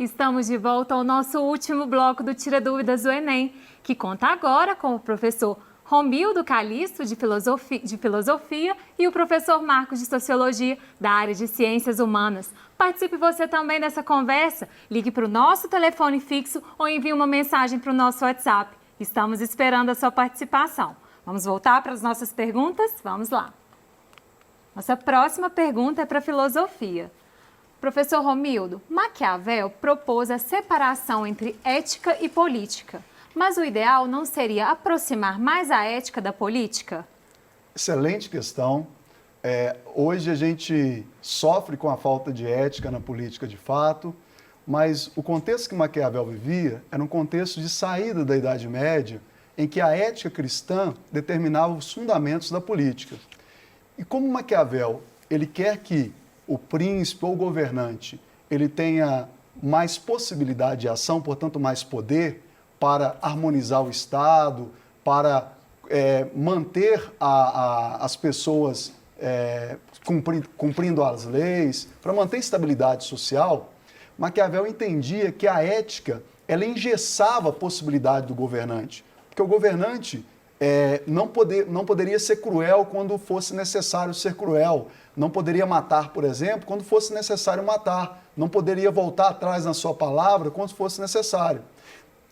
Estamos de volta ao nosso último bloco do Tira Dúvidas do Enem, que conta agora com o professor Romildo Calixto, de filosofia, e o professor Marcos, de Sociologia, da área de Ciências Humanas. Participe você também dessa conversa. Ligue para o nosso telefone fixo ou envie uma mensagem para o nosso WhatsApp. Estamos esperando a sua participação. Vamos voltar para as nossas perguntas? Vamos lá. Nossa próxima pergunta é para filosofia. Professor Romildo, Maquiavel propôs a separação entre ética e política, mas o ideal não seria aproximar mais a ética da política? Excelente questão. Hoje a gente sofre com a falta de ética na política de fato, mas o contexto que Maquiavel vivia era um contexto de saída da Idade Média, em que a ética cristã determinava os fundamentos da política. E como Maquiavel ele quer que o príncipe ou o governante ele tenha mais possibilidade de ação, portanto mais poder, para harmonizar o Estado, para manter as pessoas cumprindo as leis, para manter a estabilidade social, Maquiavel entendia que a ética ela engessava a possibilidade do governante. Porque o governante não poderia ser cruel quando fosse necessário ser cruel, não poderia matar, por exemplo, quando fosse necessário matar, não poderia voltar atrás na sua palavra quando fosse necessário.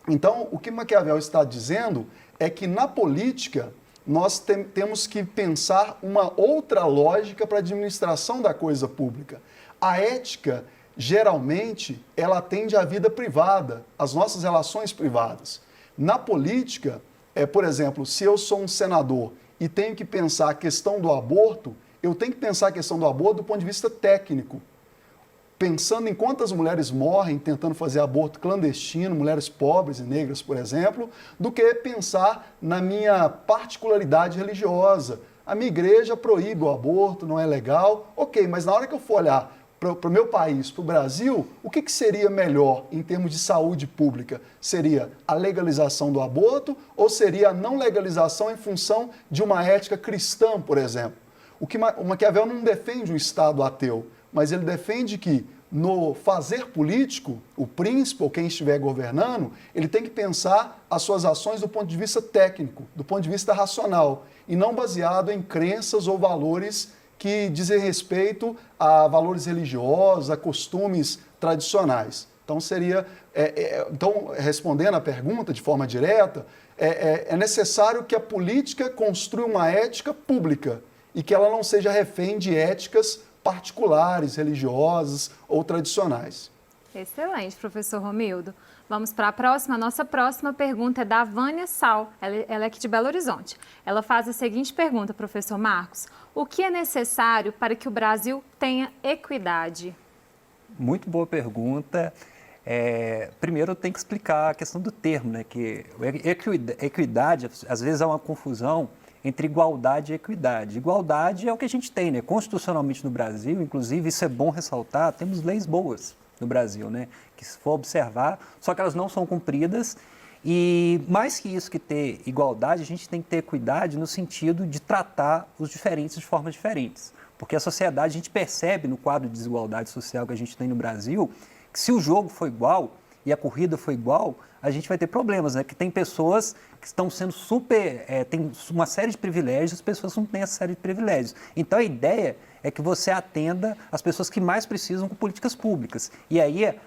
Então, o que Maquiavel está dizendo é que na política nós temos que pensar uma outra lógica para a administração da coisa pública. A ética, geralmente, ela atende à vida privada, às nossas relações privadas. Na política, por exemplo, se eu sou um senador e tenho que pensar a questão do aborto, eu tenho que pensar a questão do aborto do ponto de vista técnico. Pensando em quantas mulheres morrem tentando fazer aborto clandestino, mulheres pobres e negras, por exemplo, do que pensar na minha particularidade religiosa. A minha igreja proíbe o aborto, não é legal. Ok, mas na hora que eu for olhar para o meu país, para o Brasil, o que seria melhor em termos de saúde pública? Seria a legalização do aborto ou seria a não legalização em função de uma ética cristã, por exemplo? O Maquiavel não defende um Estado ateu, mas ele defende que no fazer político, o príncipe ou quem estiver governando, ele tem que pensar as suas ações do ponto de vista técnico, do ponto de vista racional, e não baseado em crenças ou valores que dizem respeito a valores religiosos, a costumes tradicionais. Então, respondendo à pergunta de forma direta, é necessário que a política construa uma ética pública e que ela não seja refém de éticas particulares, religiosas ou tradicionais. Excelente, professor Romildo. Vamos para a próxima. Nossa próxima pergunta é da Vânia Sal. Ela é aqui de Belo Horizonte. Ela faz a seguinte pergunta, professor Marcos. O que é necessário para que o Brasil tenha equidade? Muito boa pergunta. Primeiro, eu tenho que explicar a questão do termo, né? Que equidade, às vezes, é uma confusão entre igualdade e equidade. Igualdade é o que a gente tem, né? Constitucionalmente no Brasil, inclusive, isso é bom ressaltar, temos leis boas no Brasil, né? Que se for observar, só que elas não são cumpridas. E mais que isso, que ter igualdade, a gente tem que ter equidade no sentido de tratar os diferentes de formas diferentes. Porque a sociedade, a gente percebe no quadro de desigualdade social que a gente tem no Brasil, que se o jogo for igual e a corrida for igual, a gente vai ter problemas, né? Que tem pessoas que estão sendo tem uma série de privilégios, as pessoas não têm essa série de privilégios. Então, a ideia é que você atenda as pessoas que mais precisam com políticas públicas. E aí,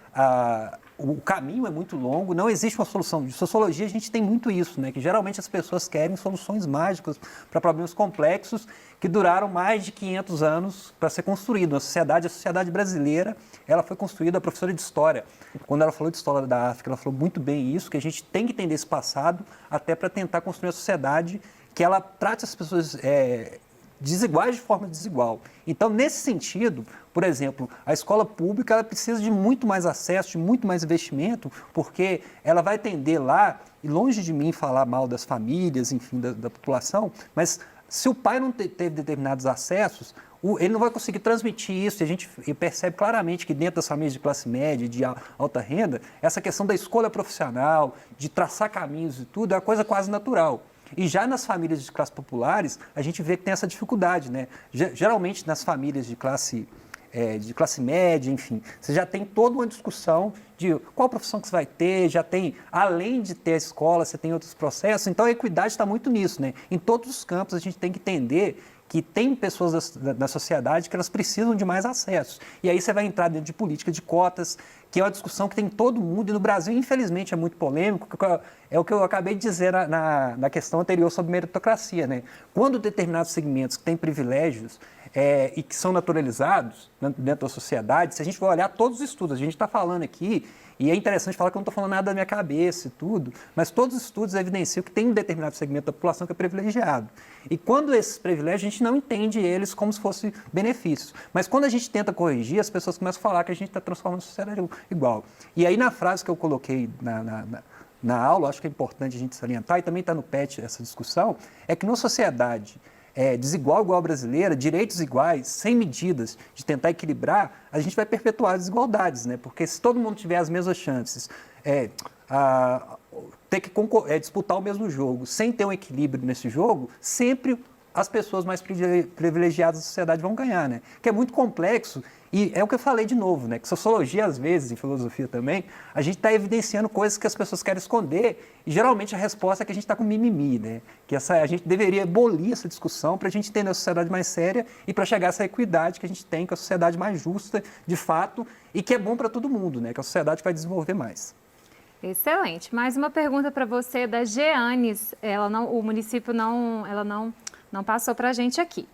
o caminho é muito longo, não existe uma solução. De sociologia, a gente tem muito isso, né? Que geralmente as pessoas querem soluções mágicas para problemas complexos que duraram mais de 500 anos para ser construído. A sociedade brasileira, ela foi construída, a professora de História, quando ela falou de História da África, ela falou muito bem isso, que a gente tem que entender esse passado até para tentar construir uma sociedade que ela trate as pessoas desiguais de forma desigual. Então, nesse sentido, por exemplo, a escola pública ela precisa de muito mais acesso, de muito mais investimento, porque ela vai atender lá, e longe de mim falar mal das famílias, enfim, da população, mas se o pai não teve determinados acessos, ele não vai conseguir transmitir isso. E a gente percebe claramente que dentro das famílias de classe média, de alta renda, essa questão da escolha profissional, de traçar caminhos e tudo, é uma coisa quase natural. E já nas famílias de classes populares, a gente vê que tem essa dificuldade, né? Geralmente, nas famílias de classe de classe média, enfim. Você já tem toda uma discussão de qual profissão que você vai ter, já tem, além de ter a escola, você tem outros processos. Então, a equidade está muito nisso, né? Em todos os campos, a gente tem que entender que tem pessoas da sociedade que elas precisam de mais acesso. E aí você vai entrar dentro de política de cotas, que é uma discussão que tem em todo mundo, e no Brasil, infelizmente, é muito polêmico, é o que eu acabei de dizer na questão anterior sobre meritocracia, né? Quando determinados segmentos que têm privilégios e que são naturalizados dentro da sociedade, se a gente for olhar todos os estudos, a gente está falando aqui, e é interessante falar que eu não estou falando nada da minha cabeça e tudo, mas todos os estudos evidenciam que tem um determinado segmento da população que é privilegiado. E quando esses privilégios, a gente não entende eles como se fossem benefícios. Mas quando a gente tenta corrigir, as pessoas começam a falar que a gente está transformando a sociedade igual. E aí, na frase que eu coloquei na aula, acho que é importante a gente salientar, e também está no PET essa discussão, é que numa sociedade desigual igual a brasileira, direitos iguais, sem medidas de tentar equilibrar, a gente vai perpetuar as desigualdades, né? Porque se todo mundo tiver as mesmas chances, ter que disputar o mesmo jogo, sem ter um equilíbrio nesse jogo, sempre as pessoas mais privilegiadas da sociedade vão ganhar, né? Que é muito complexo e é o que eu falei de novo, né? Que sociologia, às vezes, em filosofia também, a gente está evidenciando coisas que as pessoas querem esconder e geralmente a resposta é que a gente está com mimimi, né? Que a gente deveria abolir essa discussão para a gente ter uma sociedade mais séria e para chegar a essa equidade que a gente tem com a sociedade mais justa, de fato, e que é bom para todo mundo, né? Que é a sociedade que vai desenvolver mais. Excelente. Mais uma pergunta para você da Jeanes. O município não passou para a gente aqui.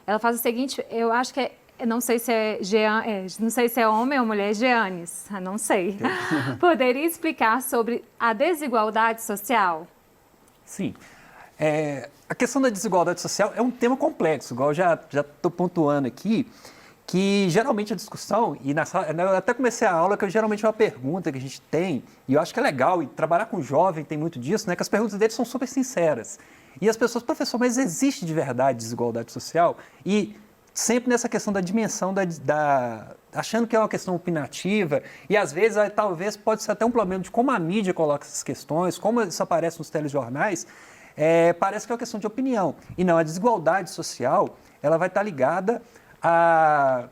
Ela faz o seguinte, eu acho que não sei se não sei se é homem ou mulher, Jeanes, não sei. Poderia explicar sobre a desigualdade social? Sim. A questão da desigualdade social é um tema complexo, igual eu já estou pontuando aqui, que geralmente a discussão, eu até comecei a aula, que geralmente é uma pergunta que a gente tem, e eu acho que é legal, e trabalhar com jovem tem muito disso, né, que as perguntas deles são super sinceras. E as pessoas, professor, mas existe de verdade desigualdade social? E sempre nessa questão da dimensão, achando que é uma questão opinativa, e às vezes talvez pode ser até um problema de como a mídia coloca essas questões, como isso aparece nos telejornais, parece que é uma questão de opinião. E não, a desigualdade social, ela vai estar ligada a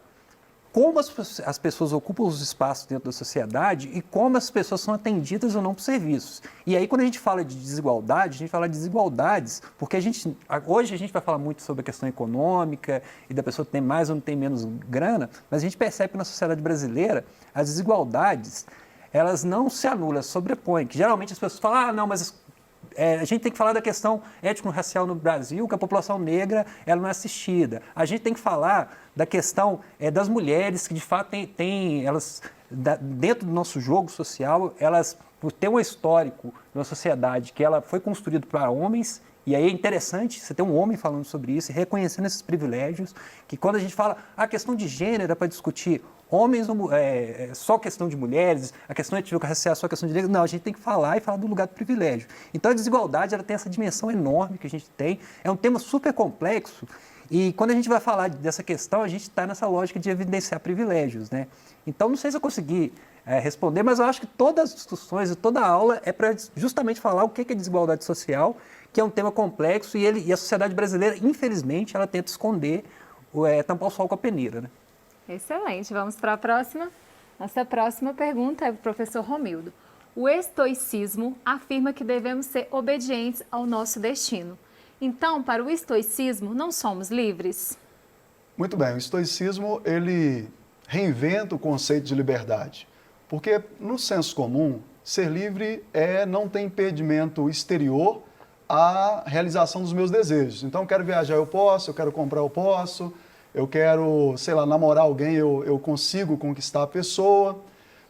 como as pessoas ocupam os espaços dentro da sociedade e como as pessoas são atendidas ou não por serviços. E aí, quando a gente fala de desigualdade, a gente fala de desigualdades, porque hoje a gente vai falar muito sobre a questão econômica e da pessoa ter mais ou não ter menos grana, mas a gente percebe que na sociedade brasileira as desigualdades, elas não se anulam, sobrepõem, que geralmente as pessoas falam, não, mas a gente tem que falar da questão étnico-racial no Brasil, que a população negra ela não é assistida. A gente tem que falar da questão das mulheres, que de fato elas, dentro do nosso jogo social, elas, por ter um histórico numa sociedade que ela foi construída para homens, e aí é interessante você ter um homem falando sobre isso e reconhecendo esses privilégios, que quando a gente fala a questão de gênero é para discutir homens, só questão de mulheres, a questão étnico-racial é só questão de negros. Não, a gente tem que falar do lugar do privilégio. Então, a desigualdade ela tem essa dimensão enorme que a gente tem, é um tema super complexo, e quando a gente vai falar dessa questão, a gente está nessa lógica de evidenciar privilégios, né? Então, não sei se eu consegui responder, mas eu acho que todas as discussões e toda a aula é para justamente falar o que é desigualdade social, que é um tema complexo, e a sociedade brasileira, infelizmente, ela tenta esconder, tampar o sol com a peneira, né? Excelente. Vamos para a próxima. Nossa próxima pergunta é do professor Romildo. O estoicismo afirma que devemos ser obedientes ao nosso destino. Então, para o estoicismo, não somos livres? Muito bem. O estoicismo, ele reinventa o conceito de liberdade. Porque, no senso comum, ser livre não ter impedimento exterior à realização dos meus desejos. Então, eu quero viajar, eu posso, eu quero comprar, eu posso, eu quero, sei lá, namorar alguém, eu consigo conquistar a pessoa.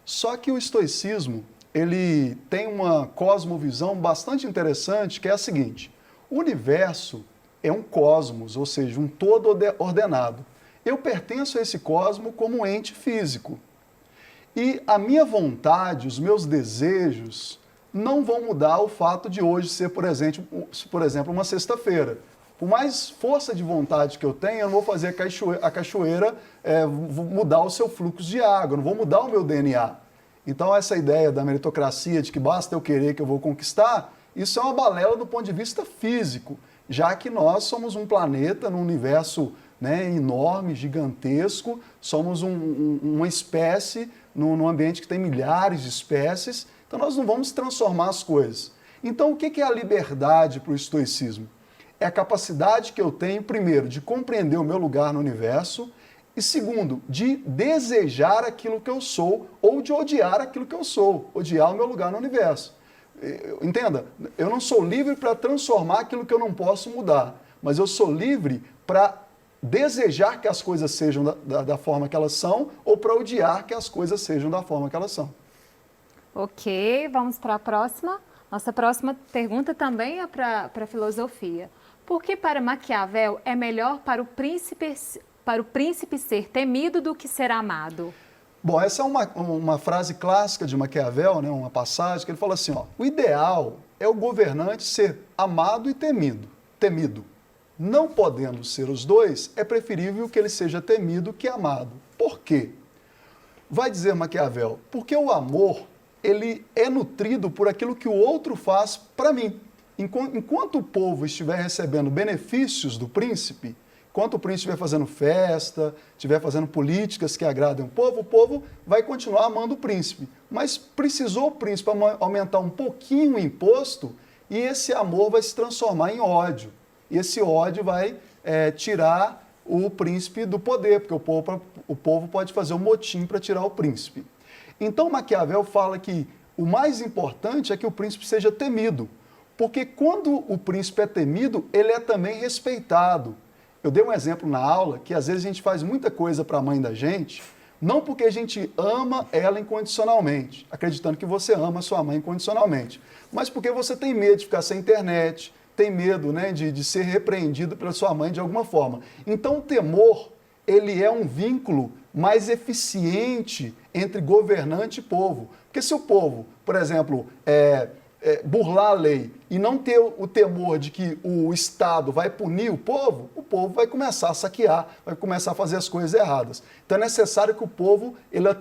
Só que o estoicismo, ele tem uma cosmovisão bastante interessante, que é a seguinte: o universo é um cosmos, ou seja, um todo ordenado. Eu pertenço a esse cosmo como um ente físico. E a minha vontade, os meus desejos, não vão mudar o fato de hoje ser, por exemplo, uma sexta-feira. Por mais força de vontade que eu tenha, eu não vou fazer a cachoeira mudar o seu fluxo de água, não vou mudar o meu DNA. Então, essa ideia da meritocracia, de que basta eu querer que eu vou conquistar, isso é uma balela do ponto de vista físico, já que nós somos um planeta num universo né, enorme, gigantesco, somos uma espécie num ambiente que tem milhares de espécies, então nós não vamos transformar as coisas. Então, o que é a liberdade para o estoicismo? É a capacidade que eu tenho, primeiro, de compreender o meu lugar no universo e, segundo, de desejar aquilo que eu sou ou de odiar aquilo que eu sou, odiar o meu lugar no universo. Entenda, eu não sou livre para transformar aquilo que eu não posso mudar, mas eu sou livre para desejar que as coisas sejam da forma que elas são ou para odiar que as coisas sejam da forma que elas são. Ok, vamos para a próxima. Nossa próxima pergunta também é para a filosofia. Por que para Maquiavel é melhor para o príncipe ser temido do que ser amado? Bom, essa é uma frase clássica de Maquiavel, né, uma passagem que ele fala assim, ó, o ideal é o governante ser amado e temido. Não podendo ser os dois, é preferível que ele seja temido que amado. Por quê? Vai dizer Maquiavel, porque o amor, ele é nutrido por aquilo que o outro faz para mim. Enquanto o povo estiver recebendo benefícios do príncipe, enquanto o príncipe estiver fazendo festa, estiver fazendo políticas que agradem o povo vai continuar amando o príncipe. Mas precisou o príncipe aumentar um pouquinho o imposto e esse amor vai se transformar em ódio. E esse ódio vai tirar o príncipe do poder, porque o povo pode fazer um motim para tirar o príncipe. Então Maquiavel fala que o mais importante é que o príncipe seja temido, porque quando o príncipe é temido, ele é também respeitado. Eu dei um exemplo na aula que às vezes a gente faz muita coisa para a mãe da gente, não porque a gente ama ela incondicionalmente, acreditando que você ama a sua mãe incondicionalmente, mas porque você tem medo de ficar sem internet, tem medo, né, de ser repreendido pela sua mãe de alguma forma. Então o temor, ele é um vínculo mais eficiente entre governante e povo. Porque se o povo, por exemplo, burlar a lei e não ter o temor de que o Estado vai punir o povo vai começar a saquear, vai começar a fazer as coisas erradas. Então é necessário que o povo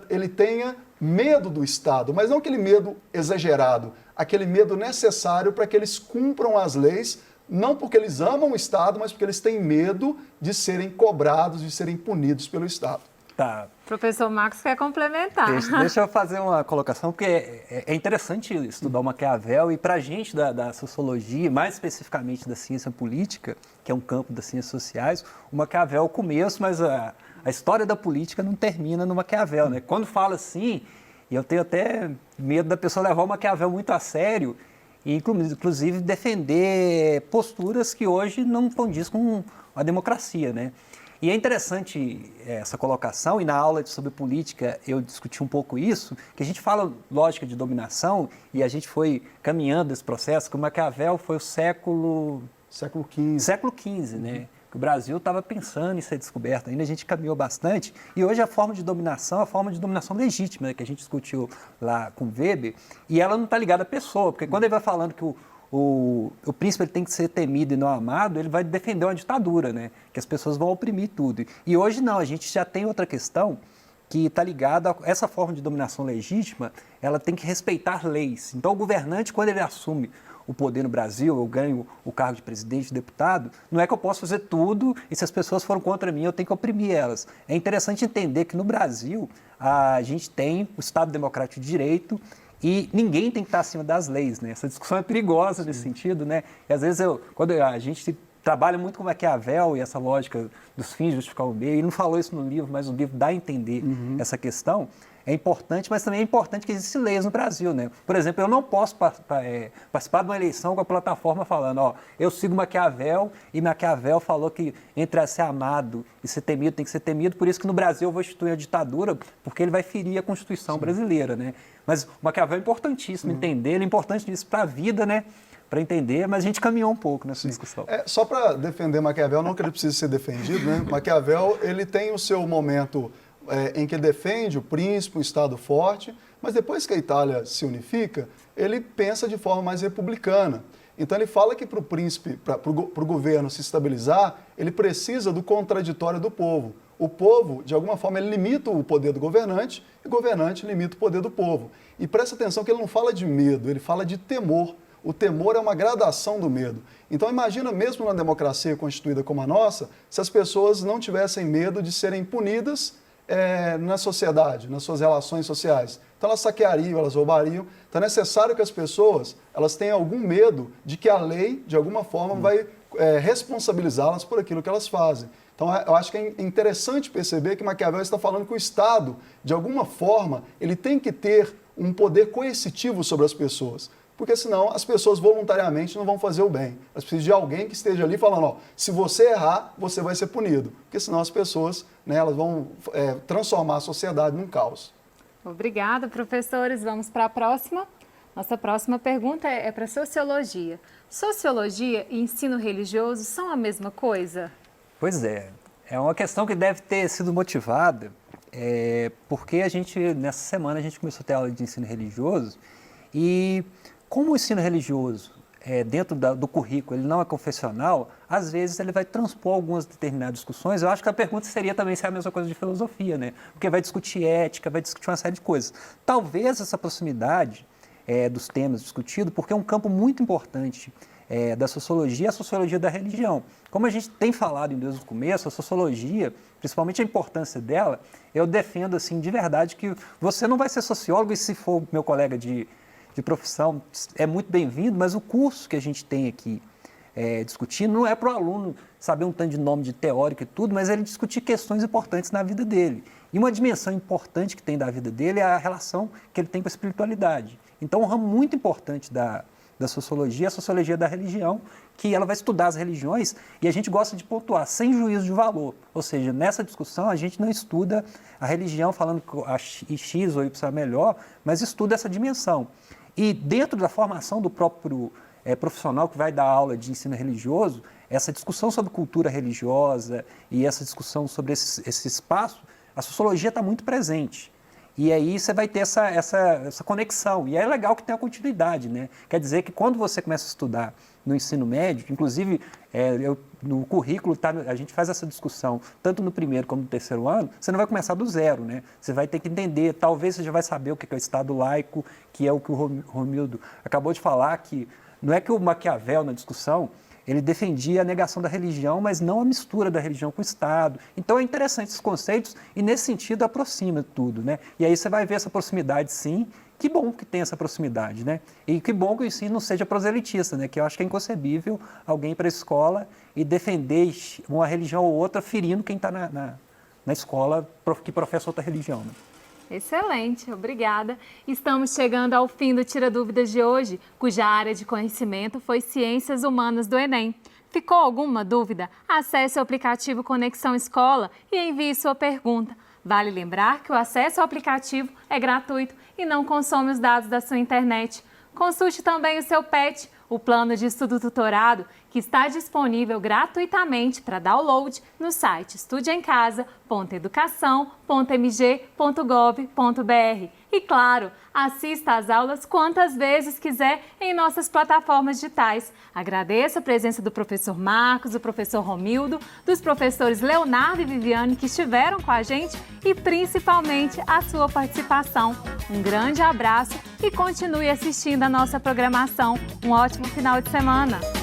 ele tenha medo do Estado, mas não aquele medo exagerado, aquele medo necessário para que eles cumpram as leis, não porque eles amam o Estado, mas porque eles têm medo de serem cobrados, de serem punidos pelo Estado. Tá. Professor Marcos quer complementar. Deixa eu fazer uma colocação, porque é interessante estudar o Maquiavel e para a gente da sociologia, mais especificamente da ciência política, que é um campo das ciências sociais, o Maquiavel é o começo, mas a história da política não termina no Maquiavel, né? Quando fala assim, e eu tenho até medo da pessoa levar o Maquiavel muito a sério e inclusive defender posturas que hoje não condiz com a democracia, né? E é interessante essa colocação, e na aula sobre política eu discuti um pouco isso, que a gente fala lógica de dominação, e a gente foi caminhando esse processo, que o Maquiavel foi o século XV, né? Que o Brasil estava pensando em ser descoberto, ainda a gente caminhou bastante, e hoje a forma de dominação legítima, né? Que a gente discutiu lá com Weber, e ela não está ligada à pessoa, porque quando ele vai falando que o príncipe ele tem que ser temido e não amado, ele vai defender uma ditadura, né? Que as pessoas vão oprimir tudo. E hoje não, a gente já tem outra questão que está ligada a essa forma de dominação legítima, ela tem que respeitar leis. Então o governante, quando ele assume o poder no Brasil, eu ganho o cargo de presidente, deputado, não é que eu posso fazer tudo e se as pessoas foram contra mim, eu tenho que oprimir elas. É interessante entender que no Brasil a gente tem o Estado Democrático de Direito e ninguém tem que estar acima das leis, né? Essa discussão é perigosa nesse sentido, né? E às vezes, quando a gente trabalha muito com Maquiavel e essa lógica dos fins justificar o meio, ele não falou isso no livro, mas o livro dá a entender essa questão, é importante, mas também é importante que existem leis no Brasil, né? Por exemplo, eu não posso participar de uma eleição com a plataforma falando, ó, eu sigo Maquiavel e Maquiavel falou que entre ser amado e ser temido tem que ser temido, por isso que no Brasil eu vou instituir a ditadura, porque ele vai ferir a Constituição brasileira, né? Mas o Maquiavel é importantíssimo entender, ele é importante isso para a vida, né? Para entender, mas a gente caminhou um pouco nessa discussão. Só para defender Maquiavel, não que ele precise ser defendido, né? Maquiavel, ele tem o seu momento em que ele defende o príncipe, um Estado forte, mas depois que a Itália se unifica, ele pensa de forma mais republicana. Então ele fala que para o príncipe, para o governo se estabilizar, ele precisa do contraditório do povo. O povo, de alguma forma, ele limita o poder do governante e o governante limita o poder do povo. E presta atenção que ele não fala de medo, ele fala de temor. O temor é uma gradação do medo. Então imagina, mesmo numa democracia constituída como a nossa, se as pessoas não tivessem medo de serem punidas na sociedade, nas suas relações sociais. Então elas saqueariam, elas roubariam. Então é necessário que as pessoas elas tenham algum medo de que a lei, de alguma forma, vai responsabilizá-las por aquilo que elas fazem. Então, eu acho que é interessante perceber que Maquiavel está falando que o Estado, de alguma forma, ele tem que ter um poder coercitivo sobre as pessoas, porque senão as pessoas voluntariamente não vão fazer o bem. Elas precisam de alguém que esteja ali falando, ó, se você errar, você vai ser punido, porque senão as pessoas, né, elas vão transformar a sociedade num caos. Obrigada, professores. Vamos para a próxima. Nossa próxima pergunta é para Sociologia. Sociologia e ensino religioso são a mesma coisa? Pois é uma questão que deve ter sido motivada, porque nessa semana, a gente começou a ter aula de ensino religioso e como o ensino religioso, dentro do currículo, ele não é confessional, às vezes ele vai transpor algumas determinadas discussões. Eu acho que a pergunta seria também se é a mesma coisa de filosofia, né? Porque vai discutir ética, vai discutir uma série de coisas. Talvez essa proximidade dos temas discutidos, porque é um campo muito importante da sociologia, a sociologia da religião. Como a gente tem falado desde o começo, a sociologia, principalmente a importância dela, eu defendo assim de verdade que você não vai ser sociólogo, e se for meu colega de profissão, é muito bem-vindo, mas o curso que a gente tem aqui discutindo não é para o aluno saber um tanto de nome de teórico e tudo, mas ele discutir questões importantes na vida dele. E uma dimensão importante que tem da vida dele é a relação que ele tem com a espiritualidade. Então, um ramo muito importante da sociologia, a sociologia da religião, que ela vai estudar as religiões e a gente gosta de pontuar sem juízo de valor. Ou seja, nessa discussão a gente não estuda a religião falando que a X ou Y é melhor, mas estuda essa dimensão. E dentro da formação do próprio profissional que vai dar aula de ensino religioso, essa discussão sobre cultura religiosa e essa discussão sobre esse espaço, a sociologia está muito presente. E aí você vai ter essa conexão. E é legal que tenha continuidade, né? Quer dizer que quando você começa a estudar no ensino médio, inclusive no currículo, a gente faz essa discussão, tanto no primeiro como no terceiro ano, você não vai começar do zero, né? Você vai ter que entender, talvez você já vai saber o que é o Estado laico, que é o que o Romildo acabou de falar, que não é que o Maquiavel, na discussão, ele defendia a negação da religião, mas não a mistura da religião com o Estado. Então é interessante esses conceitos e, nesse sentido, aproxima tudo, né? E aí você vai ver essa proximidade, sim. Que bom que tem essa proximidade, né? E que bom que o ensino não seja proselitista, né? Que eu acho que é inconcebível alguém ir para a escola e defender uma religião ou outra, ferindo quem está na escola que professa outra religião, né? Excelente, obrigada. Estamos chegando ao fim do Tira Dúvidas de hoje, cuja área de conhecimento foi Ciências Humanas do Enem. Ficou alguma dúvida? Acesse o aplicativo Conexão Escola e envie sua pergunta. Vale lembrar que o acesso ao aplicativo é gratuito e não consome os dados da sua internet. Consulte também o seu PET, o plano de estudo tutorado, que está disponível gratuitamente para download no site estudeemcasa.educação.mg.gov.br. E claro, assista às aulas quantas vezes quiser em nossas plataformas digitais. Agradeço a presença do professor Marcos, do professor Romildo, dos professores Leonardo e Viviane que estiveram com a gente e principalmente a sua participação. Um grande abraço e continue assistindo a nossa programação. Um ótimo final de semana!